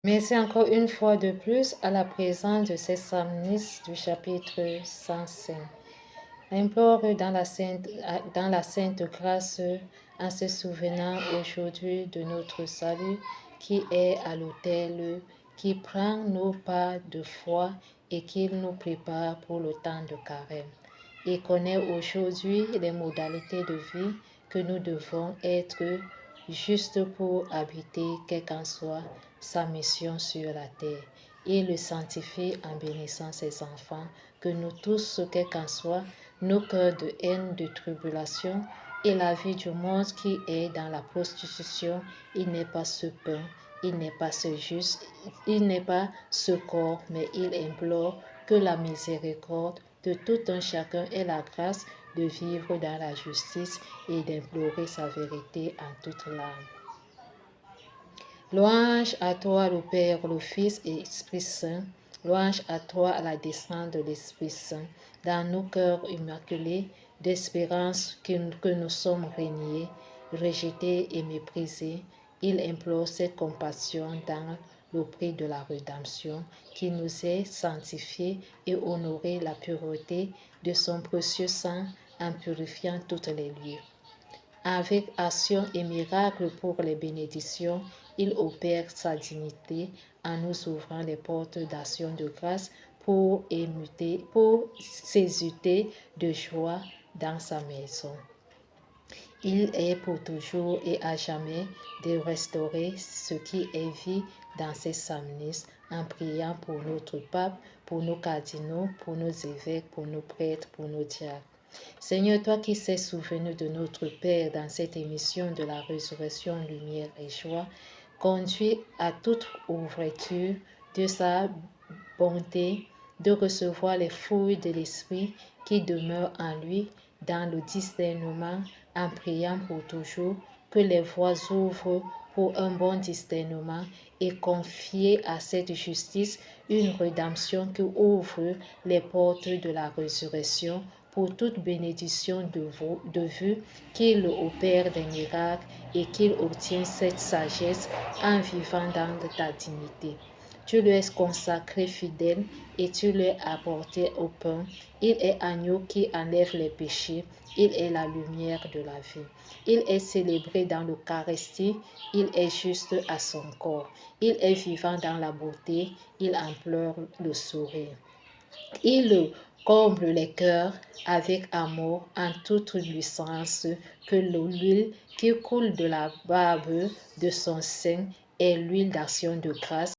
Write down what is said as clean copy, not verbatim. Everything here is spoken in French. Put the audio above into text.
Merci encore une fois de plus à la présence de ces psalmistes du chapitre 105. Implore dans la sainte grâce en se souvenant aujourd'hui de notre salut qui est à l'autel, qui prend nos pas de foi et qui nous prépare pour le temps de carême. Il connaît aujourd'hui les modalités de vie que nous devons être juste pour habiter, quelle qu'en soit sa mission sur la terre. Il le sanctifie en bénissant ses enfants, que nous tous, quel qu'en soit nos cœurs de haine, de tribulation et la vie du monde qui est dans la prostitution, il n'est pas ce pain, il n'est pas ce juste, il n'est pas ce corps, mais il implore que la miséricorde de tout un chacun ait la grâce de vivre dans la justice et d'implorer sa vérité en toute l'âme. Louange à toi le Père, le Fils et l'Esprit Saint. Louange à toi à la descente de l'Esprit Saint. Dans nos cœurs immaculés d'espérance que nous sommes régnés, rejetés et méprisés, il implore cette compassion dans le prix de la rédemption qui nous est sanctifié et honoré la pureté de son précieux sang en purifiant toutes les lieux. Avec action et miracle pour les bénédictions, il opère sa dignité en nous ouvrant les portes d'action de grâce pour s'exulter de joie dans sa maison. Il est pour toujours et à jamais de restaurer ce qui est vie dans ses psalmistes en priant pour notre pape, pour nos cardinaux, pour nos évêques, pour nos prêtres, pour nos diacres. Seigneur, toi qui s'es souvenu de notre Père dans cette émission de la résurrection, lumière et joie, conduis à toute ouverture de sa bonté de recevoir les fruits de l'Esprit qui demeure en lui dans le discernement en priant pour toujours que les voies ouvrent pour un bon discernement et confier à cette justice une rédemption qui ouvre les portes de la résurrection pour toute bénédiction de vue qu'il opère des miracles et qu'il obtient cette sagesse en vivant dans ta dignité. Tu lui es consacré fidèle et tu lui as apporté au pain. Il est agneau qui enlève les péchés. Il est la lumière de la vie. Il est célébré dans l'Eucharistie. Il est juste à son corps. Il est vivant dans la beauté. Il implore le sourire. Il comble les cœurs avec amour en toute puissance, que l'huile qui coule de la barbe de son sein est l'huile d'action de grâce